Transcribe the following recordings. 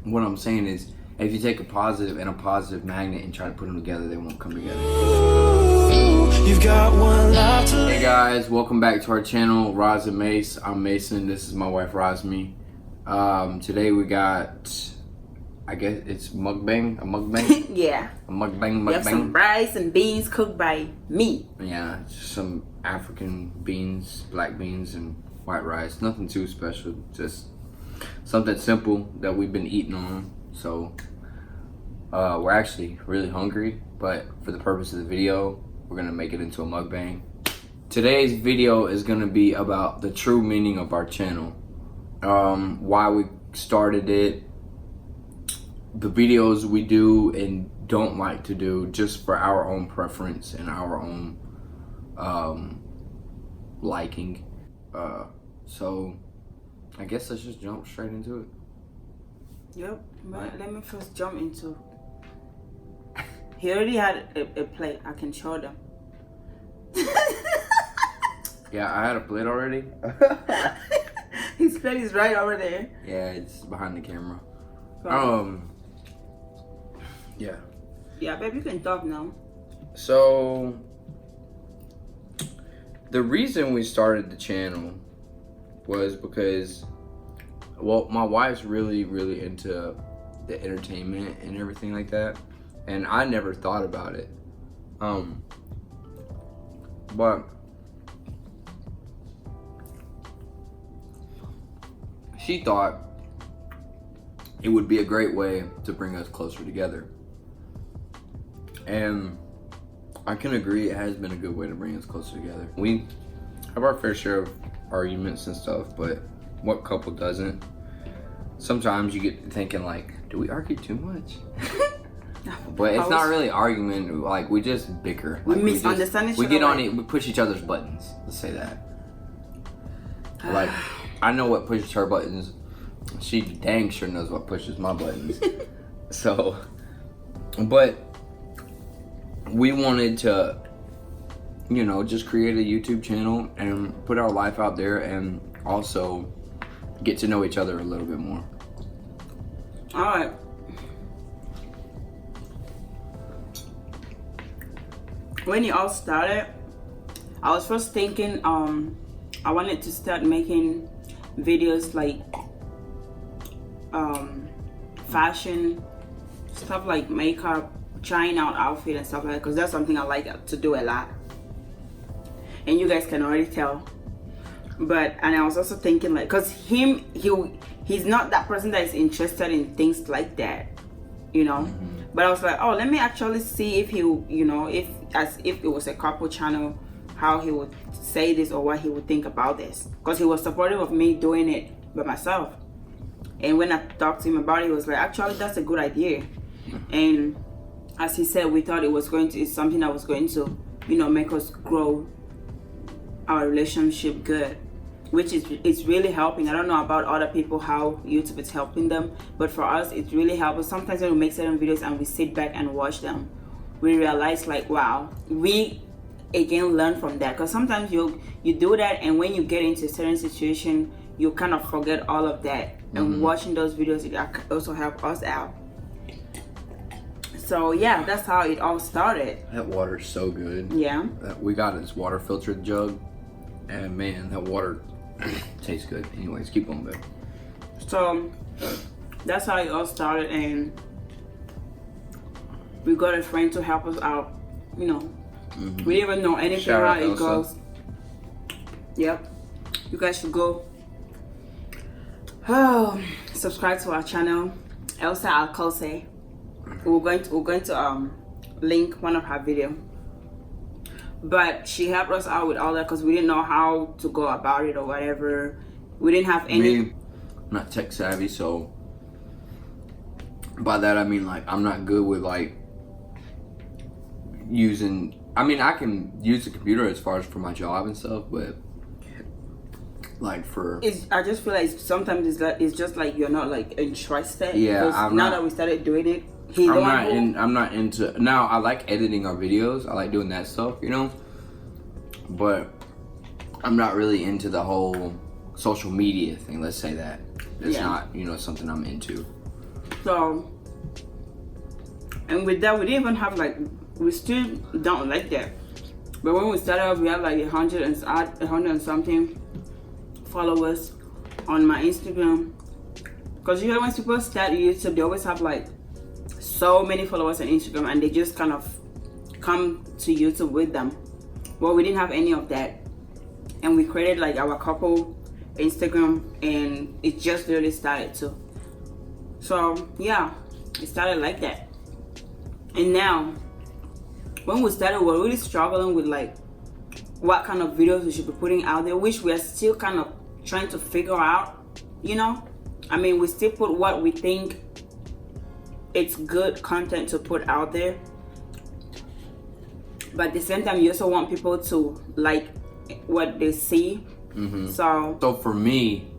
what I'm saying is, if you take a positive and a positive magnet and try to put them together, they won't come together. You've got one life to live. Hey guys, welcome back to our channel, Ras and Mas. I'm Mason. This is my wife, Rosmi. Today we got, I guess it's mukbang, a mukbang. Yeah. A mukbang. We have some rice and beans cooked by me. Yeah, just some African beans, black beans, and white rice. Nothing too special, just something simple that we've been eating on. So we're actually really hungry, but for the purpose of the video, we're gonna make it into a mukbang. Today's video is gonna be about the true meaning of our channel, why we started it, the videos we do and don't like to do just for our own preference and our own liking. So I guess let's just jump straight into it. Yep. But let me first jump into. He already had a plate. I can show them. Yeah, I had a plate already. His plate is right over there. Yeah, it's behind the camera. Yeah. Yeah, babe, you can talk now. So the reason we started the channel was because, well, my wife's really into the entertainment and everything like that, and I never thought about it. But she thought it would be a great way to bring us closer together. And I can agree, it has been a good way to bring us closer together. We have our fair share of arguments and stuff, but what couple doesn't? Sometimes you get thinking like, do we argue too much? But it's not really argument, like we just bicker. We Like, misunderstand each other. We get on it, we push each other's buttons, let's say that. Like, I know what pushes her buttons. She dang sure knows what pushes my buttons. So, but we wanted to, you know, just create a YouTube channel and put our life out there and also get to know each other a little bit more. Alright. When it all started, I was first thinking I wanted to start making videos like fashion stuff, like makeup, trying out outfit and stuff like that, because that's something I like to do a lot, and you guys can already tell. But and I was also thinking, like, because he's not that person that is interested in things like that, you know. But I was like, oh, let me actually see if he, you know, if it was a couple channel, how he would say this or what he would think about this, because he was supportive of me doing it by myself. And when I talked to him about it, he was like, actually, that's a good idea. And as he said, we thought it's something that was going to, you know, make us grow our relationship good, which is really helping. I don't know about other people how YouTube is helping them, but for us it's really helpful. Sometimes when we make certain videos and we sit back and watch them, we realize like, wow, we again learn from that, because sometimes you do that, and when you get into a certain situation you kind of forget all of that. And watching those videos, it also help us out. So yeah, that's how it all started. That water's so good. Yeah, We got this water filtered jug, and man, that water tastes good. Anyways, keep on, babe. so that's how it all started, and we got a friend to help us out, you know. We didn't even know anything Shout how out it Elsa. goes. Yep, you guys should go subscribe to our channel, Elsa Alcose. We're going to link one of her video, but she helped us out with all that because we didn't know how to go about it or whatever. We didn't have any. I'm not tech savvy, so by that I mean like I'm not good with like using. I mean, I can use the computer as far as for my job and stuff, but like for I just feel like sometimes it's just like you're not like interested. Yeah, because now that we started doing it, I'm not into now. I like editing our videos. I like doing that stuff, you know. But I'm not really into the whole social media thing. Let's say that it's not, you know, something I'm into. So, and with that, we didn't even have like, we still don't like that. But when we started off, we had like 100 and something followers on my Instagram. Because usually when people start YouTube, they always have like so many followers on Instagram, and they just kind of come to YouTube with them. Well, we didn't have any of that, and we created like our couple Instagram, and it just really started too. So yeah, it started like that. And now when we started, we're really struggling with like what kind of videos we should be putting out there, which we are still kind of trying to figure out, you know. I mean, we still put what we think it's good content to put out there, but at the same time, you also want people to like what they see. So for me,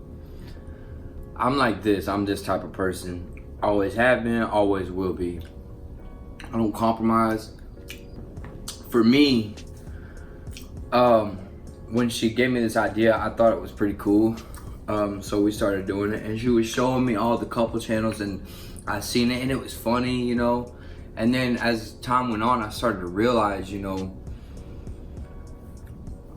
I'm like this. I'm this type of person. Always have been, always will be. I don't compromise. For me, when she gave me this idea, I thought it was pretty cool. So we started doing it, and she was showing me all the couple channels, and I seen it, and it was funny, you know. And then as time went on, I started to realize, you know,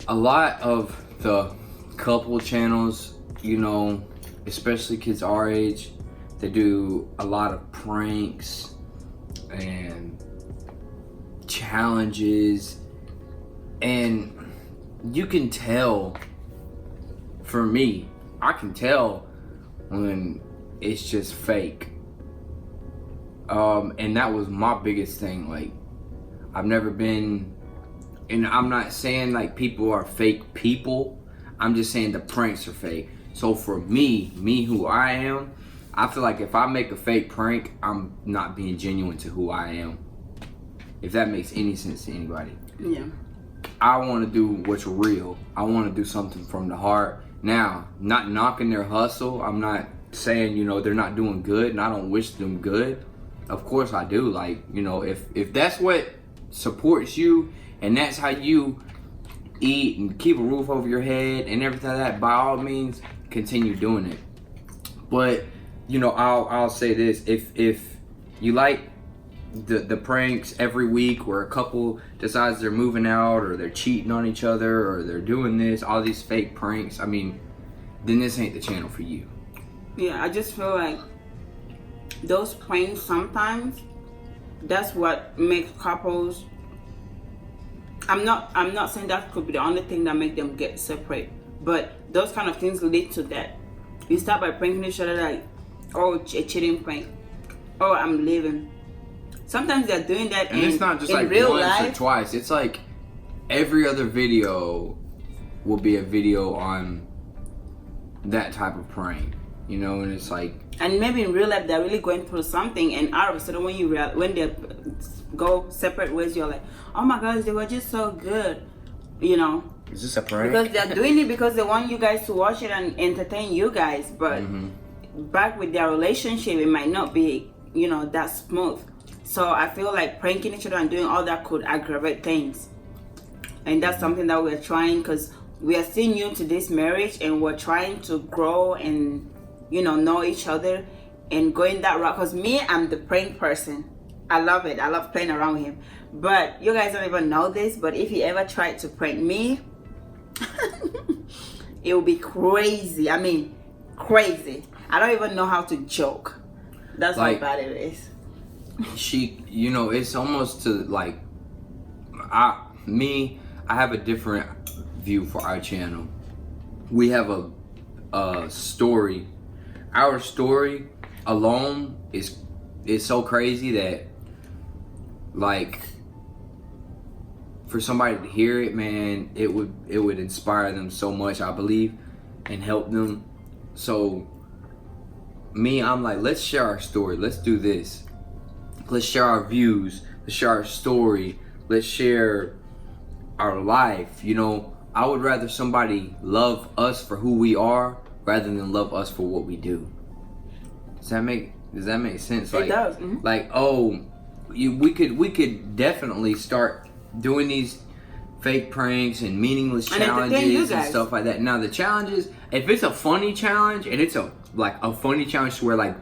a lot of the couple channels, you know, especially kids our age, they do a lot of pranks and challenges, and you can tell, for me, I can tell when it's just fake. And that was my biggest thing. Like, I've never been, and I'm not saying like people are fake people, I'm just saying the pranks are fake. So for me who I am, I feel like if I make a fake prank, I'm not being genuine to who I am. If that makes any sense to anybody. yeah. I want to do what's real. I want to do something from the heart. Now, not knocking their hustle. I'm not saying, you know, they're not doing good, and I don't wish them good. Of course I do. Like, you know, if that's what supports you, and that's how you eat and keep a roof over your head and everything like that, by all means, continue doing it. But, you know, I'll say this: if you like the pranks every week where a couple decides they're moving out, or they're cheating on each other, or they're doing this, all these fake pranks, I mean, then this ain't the channel for you. Yeah, I just feel like those pranks sometimes, that's what makes couples. I'm not saying that could be the only thing that make them get separate, but those kind of things lead to that. You start by pranking each other, like, oh, a cheating prank, oh, I'm leaving. Sometimes they're doing that, and it's not just like real once life, or twice. It's like every other video will be a video on that type of prank, you know. And it's like, and maybe in real life they're really going through something, and all of a sudden when they go separate ways, you're like, oh my gosh, they were just so good, you know. is this a prank? Because they're doing it because they want you guys to watch it and entertain you guys, but back with their relationship, it might not be, you know, that smooth. So I feel like pranking each other and doing all that could aggravate things, and that's something that we're trying, because we are still new to this marriage, and we're trying to grow and, you know each other and going that route. Because me, I'm the prank person. I love it. I love playing around with him. But you guys don't even know this, but if he ever tried to prank me, it will be crazy. I mean, crazy. I don't even know how to joke. That's like, how bad it is. She, you know, it's almost to like, I have a different view for our channel. We have a story. Our story alone is so crazy that, like, for somebody to hear it, man, it would inspire them so much, I believe, and help them. So me, I'm like, let's share our story. Let's do this. Let's share our views. Let's share our story. Let's share our life. You know, I would rather somebody love us for who we are rather than love us for what we do. Does that make sense? Like, it does. Like, oh, we could definitely start doing these fake pranks and meaningless challenges and stuff like that. Now the challenges, if it's a funny challenge, and it's a funny challenge to where, like,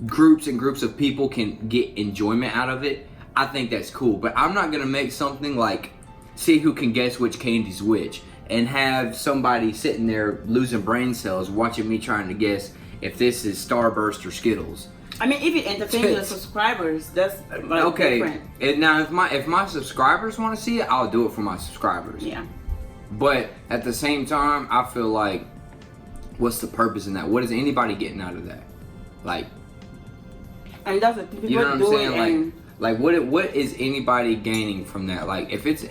groups and groups of people can get enjoyment out of it, I think that's cool. But I'm not gonna make something like see who can guess which candy's which, and have somebody sitting there losing brain cells watching me trying to guess if this is Starburst or Skittles. I mean, if it entertains your subscribers, that's like okay. different. And now, if my subscribers want to see it, I'll do it for my subscribers. Yeah. But at the same time, I feel like, what's the purpose in that? What is anybody getting out of that? Like, and that's what people you know what I'm do saying? it. And Like what is anybody gaining from that? Like, if it's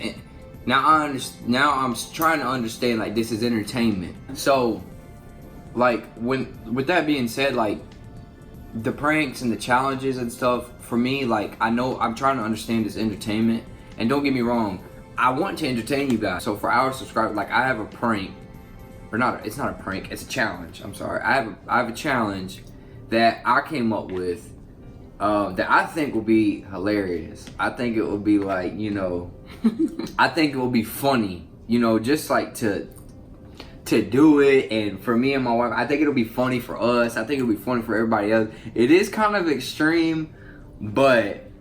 now I'm trying to understand, like, this is entertainment. So, like, with that being said, like, the pranks and the challenges and stuff, for me, like, I know I'm trying to understand this entertainment. And don't get me wrong, I want to entertain you guys. So for our subscribers, like, I have a prank, or not, it's not a prank, it's a challenge. I'm sorry. I have a challenge that I came up with that I think will be hilarious. I think it will be like, you know, I think it will be funny, you know, just like to do it. And for me and my wife, I think it'll be funny for us. I think it'll be funny for everybody else. It is kind of extreme, but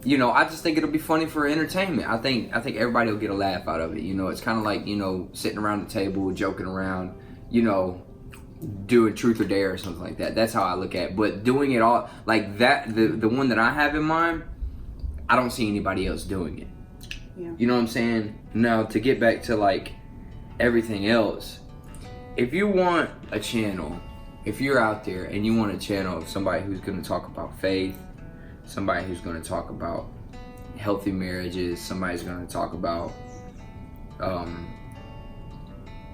you know, I just think it'll be funny for entertainment. I think everybody will get a laugh out of it. You know, it's kind of like, you know, sitting around the table, joking around, you know, doing truth or dare or something like that. That's how I look at it. But doing it all like that, the one that I have in mind, I don't see anybody else doing it. Yeah. You know what I'm saying? Now, to get back to like everything else, if you want a channel, if you're out there and you want a channel of somebody who's going to talk about faith, somebody who's going to talk about healthy marriages, somebody's going to talk about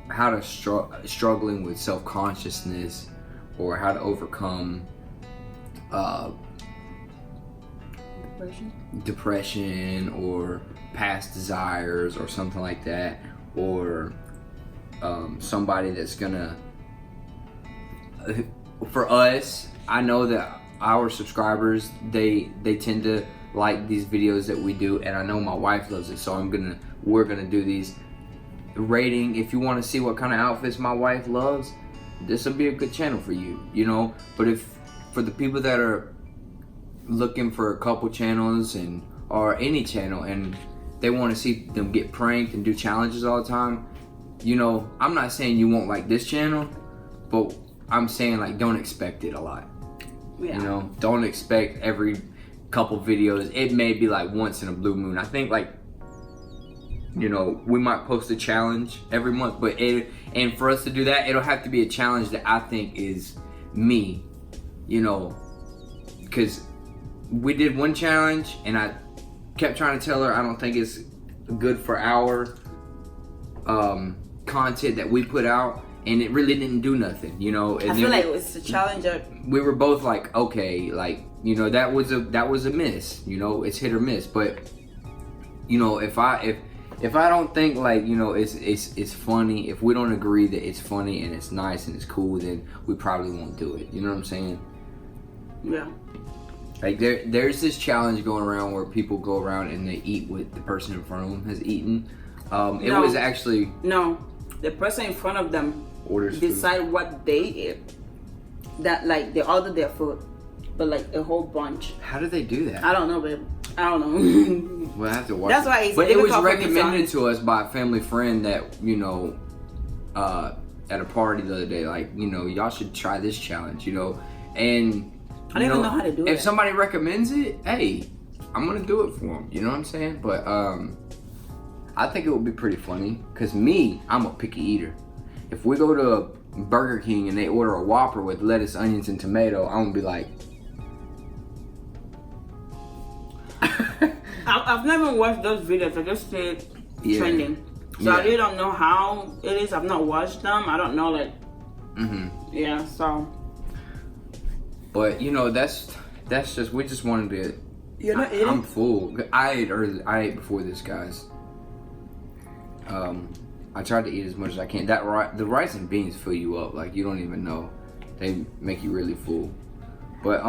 how to struggling with self-consciousness, or how to overcome depression or past desires or something like that, or somebody that's gonna, for us, I know that our subscribers, they tend to like these videos that we do, and I know my wife loves it, so we're gonna do these rating. If you want to see what kind of outfits my wife loves, this will be a good channel for you, you know. But if for the people that are looking for a couple channels or any channel, and they want to see them get pranked and do challenges all the time, you know, I'm not saying you won't like this channel, but I'm saying, like, don't expect it a lot. Yeah. You know, don't expect every couple videos. It may be like once in a blue moon. I think, like, you know, we might post a challenge every month, but and for us to do that, it'll have to be a challenge that I think is me, you know, because we did one challenge and I kept trying to tell her I don't think it's good for our content that we put out, and it really didn't do nothing, you know. And I feel like it was a challenge. We were both like, okay, like, you know, that was a miss, you know. It's hit or miss. But, you know, if I don't think, like, you know, it's funny, if we don't agree that it's funny and it's nice and it's cool, then we probably won't do it. You know what I'm saying? Yeah. Like, there's this challenge going around where people go around and they eat what the person in front of them has eaten. It was actually... No, the person in front of them orders decide food. what they eat. That, like, they order their food, but like a whole bunch. How do they do that? I don't know, babe. I don't know. We'll have to watch. That's why it's But it was difficult for me to recommended to us by a family friend that, you know, at a party the other day, like, you know, y'all should try this challenge, you know. And I don't even know how to do it. If somebody recommends it, hey, I'm gonna do it for them. You know what I'm saying? But I think it would be pretty funny, because I'm a picky eater. If we go to Burger King and they order a Whopper with lettuce, onions, and tomato, I'm gonna be like, I've never watched those videos. I just see it trending. So I really don't know how it is. I've not watched them. I don't know, like, yeah, so. But, you know, that's just, we just wanted to. You're not eating? I'm full. I ate before this, guys. I tried to eat as much as I can. The rice and beans fill you up, like, you don't even know. They make you really full. But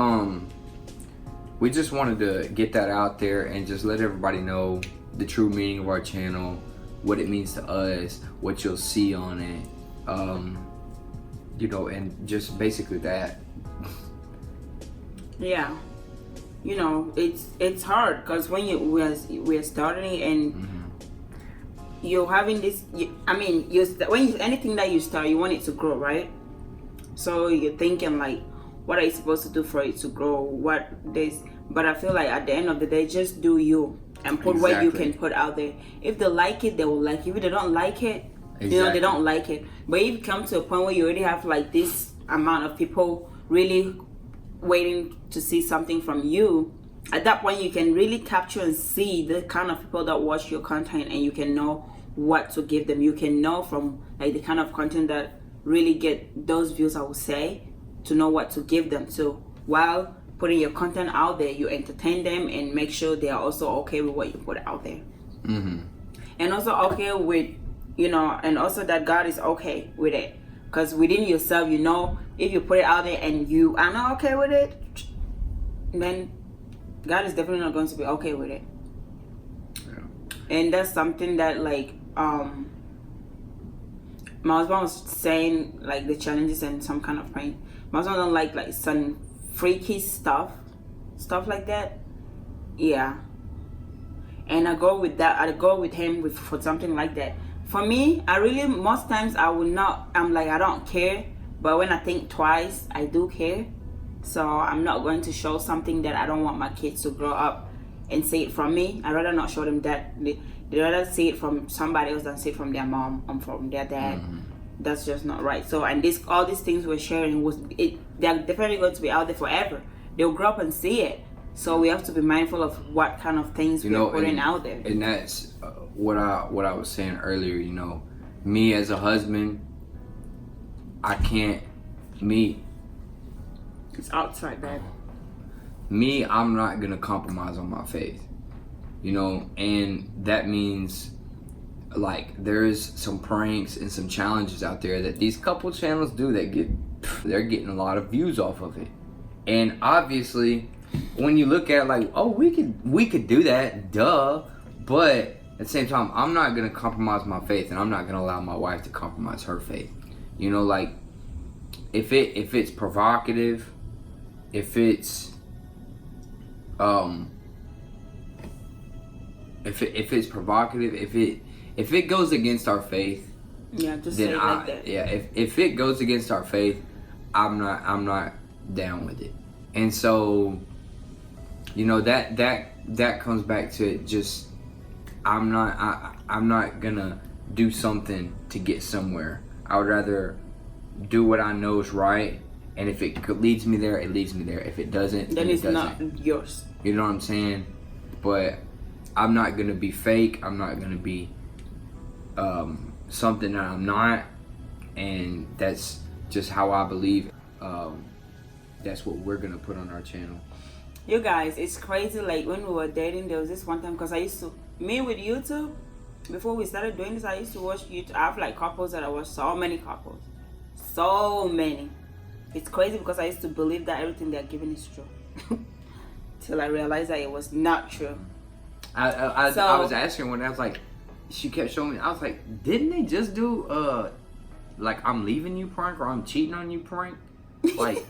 we just wanted to get that out there and just let everybody know the true meaning of our channel, what it means to us, what you'll see on it, you know, and just basically that. Yeah, you know, it's hard because when we're starting and you're having this. I mean, anything that you start, you want it to grow, right? So you're thinking like, what are you supposed to do for it to grow? What this? But I feel like at the end of the day, just do you and put what you can put out there. If they like it, they will like it. If they don't like it, you know, they don't like it. But if you come to a point where you already have like this amount of people really waiting to see something from you, at that point you can really capture and see the kind of people that watch your content, and you can know what to give them. You can know from like the kind of content that really get those views, I would say, to know what to give them. So while putting your content out there, you entertain them and make sure they are also okay with what you put out there. And also okay with, you know, and also that God is okay with it. Because within yourself, you know, if you put it out there and you are not okay with it, then God is definitely not going to be okay with it. Yeah. And that's something that like my husband was saying, like the challenges and some kind of pain. My husband don't like some freaky stuff like that. Yeah. And I go with that. I go with him for something like that. For me, I really, most times I will not, I'm like, I don't care. But when I think twice, I do care. So I'm not going to show something that I don't want my kids to grow up and see it from me. I'd rather not show them that. They rather see it from somebody else than see it from their mom or from their dad. That's just not right. So, and all these things we're sharing, they're definitely going to be out there forever. They'll grow up and see it. So we have to be mindful of what kind of things we're putting out there. And that's what I was saying earlier. You know, me as a husband, It's outside, babe. Me, I'm not gonna compromise on my faith. You know, and that means like there's some pranks and some challenges out there that these couple channels do that they're getting a lot of views off of it. And obviously, when you look at it like, oh, we could do that, duh. But at the same time, I'm not gonna compromise my faith, and I'm not gonna allow my wife to compromise her faith. You know, like if it's provocative, if it's provocative, if it goes against our faith, yeah, just say it like that. Yeah, if it goes against our faith, I'm not down with it. And so, you know, that comes back to just I'm not gonna do something to get somewhere. I would rather do what I know is right, and if it leads me there, it leads me there. If it doesn't, then it's it not doesn't. yours. You know what I'm saying? But I'm not gonna be fake. I'm not gonna be something that I'm not, and that's just how I believe. That's what we're gonna put on our channel. You guys, it's crazy. Like when we were dating, there was this one time, because I used to, me with YouTube, before we started doing this, I used to watch YouTube. I have like couples that I watch, so many couples, so many. It's crazy because I used to believe that everything they're giving is true till I realized that it was not true. I was asking when I was like, she kept showing me. I was like, didn't they just do like I'm leaving you prank or I'm cheating on you prank like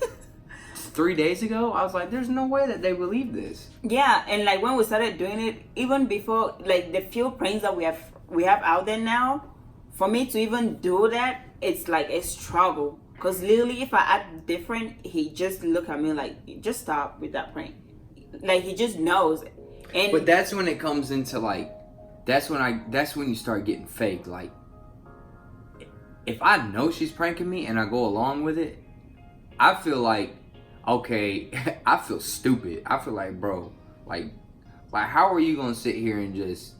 3 days ago? I was like, there's no way that they believe this. Yeah, and like when we started doing it, even before like the few pranks that we have out there now, for me to even do that, it's like a struggle. Because literally, if I act different, he just look at me like, just stop with that prank. Like he just knows. And but that's when it comes into like, that's when you start getting fake. Like, if I know she's pranking me and I go along with it, I feel like, okay, I feel stupid. I feel like, bro, like how are you gonna sit here and just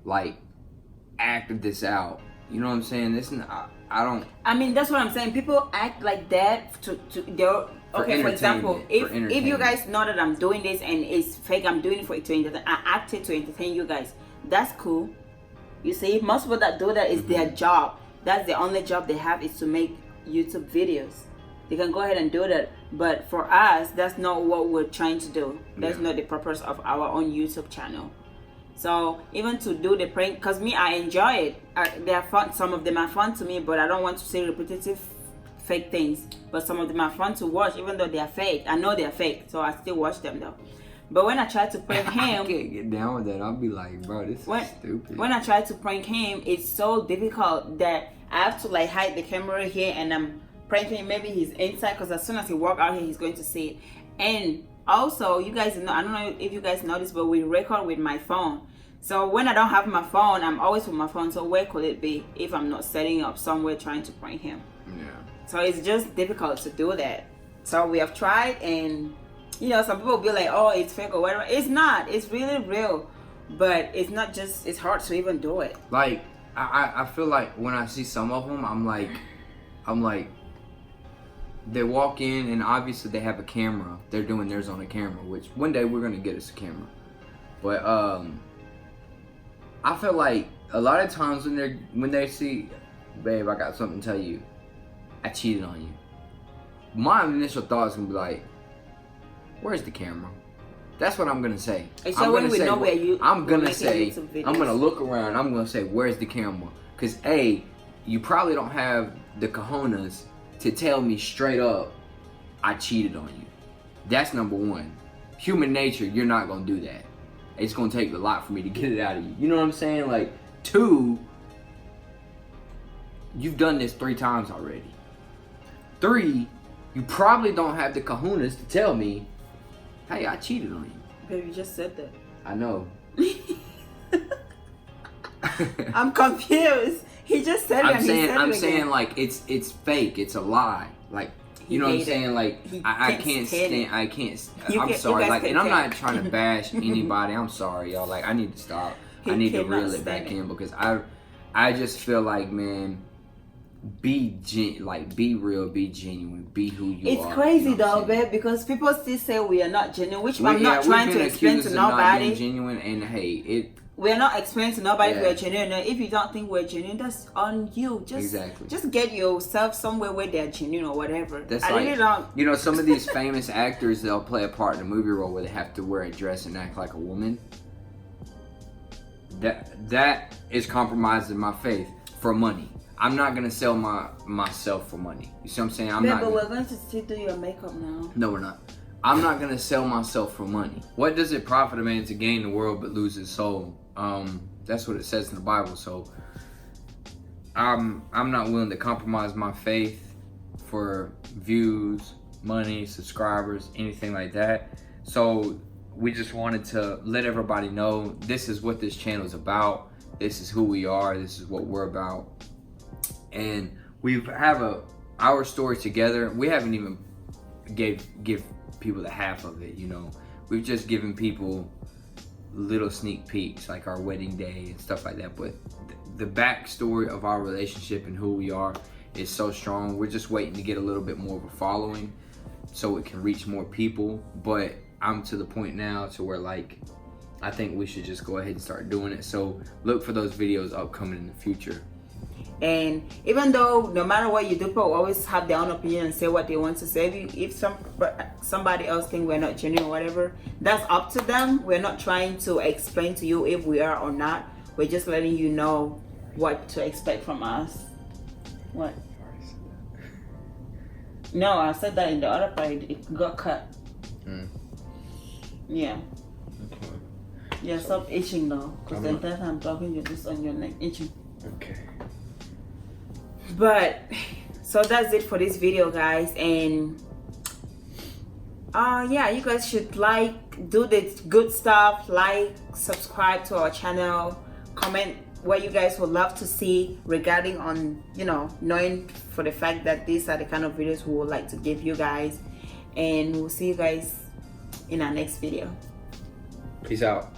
like act this out? You know what I'm saying? I don't. I mean, that's what I'm saying. People act like that for example, if you guys know that I'm doing this and it's fake, I'm doing it to entertain. I acted to entertain you guys. That's cool. You see, most people that do that is their job. That's the only job they have, is to make YouTube videos. They can go ahead and do that. But for us, that's not what we're trying to do. That's not the purpose of our own YouTube channel. So even to do the prank, because me, I enjoy it. They are fun. Some of them are fun to me, but I don't want to say repetitive fake things, but some of them are fun to watch, even though they are fake. I know they are fake, so I still watch them though. But when I try to prank I him, can't get down with that. I'll be like, bro, this is stupid. When I try to prank him, it's so difficult that I have to like hide the camera here, and I'm pranking him. Maybe he's inside, because as soon as he walk out here, he's going to see it. And also, you guys know, I don't know if you guys know this, but we record with my phone. So when I don't have my phone, I'm always with my phone. So where could it be if I'm not setting up somewhere trying to prank him? Yeah. So it's just difficult to do that. So we have tried, and you know, some people will be like, oh, it's fake or whatever. It's not. It's really real. But it's not just, it's hard to even do it. Like, I feel like when I see some of them, I'm like, they walk in and obviously they have a camera. They're doing theirs on a camera, which one day we're going to get us a camera. But I feel like a lot of times when they see, babe, I got something to tell you, I cheated on you. My initial thought is going to be like, where's the camera? That's what I'm gonna say. So when we know where you, I'm gonna say, I'm gonna look around. I'm gonna say, where's the camera? Because A, you probably don't have the cojones to tell me straight up, I cheated on you. That's number one. Human nature, you're not gonna do that. It's gonna take a lot for me to get it out of you. You know what I'm saying? Like, 2, you've done this 3 times already. 3, you probably don't have the kahunas to tell me, hey, I cheated on you. Baby, you just said that. I know. I'm confused. He just said it. I'm saying like it's fake. It's a lie. Like, you know what I'm saying? Like, I can't stand. I'm sorry. Like, and I'm not trying to bash anybody. I'm sorry, y'all. Like, I need to stop. I need to reel it back in, because I just feel like, man, be real, be genuine, be who you are. It's crazy, you know, though, babe, because people still say we are not genuine, which I'm not trying to explain to nobody. Not being genuine, and hey, we're not explaining to nobody if we're genuine. If you don't think we're genuine, that's on you. Just get yourself somewhere where they're genuine or whatever. That's really don't. You know, some of these famous actors, they'll play a part in a movie role where they have to wear a dress and act like a woman. That is compromising my faith for money. I'm not gonna sell myself for money. You see what I'm saying? But we're going to still do your makeup now. No, we're not. I'm not gonna sell myself for money. What does it profit a man to gain the world but lose his soul? That's what it says in the Bible. So I'm not willing to compromise my faith for views, money, subscribers, anything like that. So we just wanted to let everybody know this is what this channel is about. This is who we are. This is what we're about. And we have our story together. We haven't even give people the half of it, you know. We've just given people little sneak peeks, like our wedding day and stuff like that. But the backstory of our relationship and who we are is so strong. We're just waiting to get a little bit more of a following so it can reach more people. But I'm to the point now to where, like, I think we should just go ahead and start doing it. So look for those videos upcoming in the future. And even though no matter what you do, people always have their own opinion and say what they want to say. If somebody else think we're not genuine or whatever, that's up to them. We're not trying to explain to you if we are or not. We're just letting you know what to expect from us. What? No, I said that in the other part. It got cut. Yeah. Okay. Yeah, stop itching though. Because the entire time I'm talking, you're just on your neck itching. Okay. But so that's it for this video, guys. And yeah, you guys should do the good stuff, subscribe to our channel, comment what you guys would love to see regarding on, you know, knowing for the fact that these are the kind of videos we would like to give you guys. And we'll see you guys in our next video. Peace out.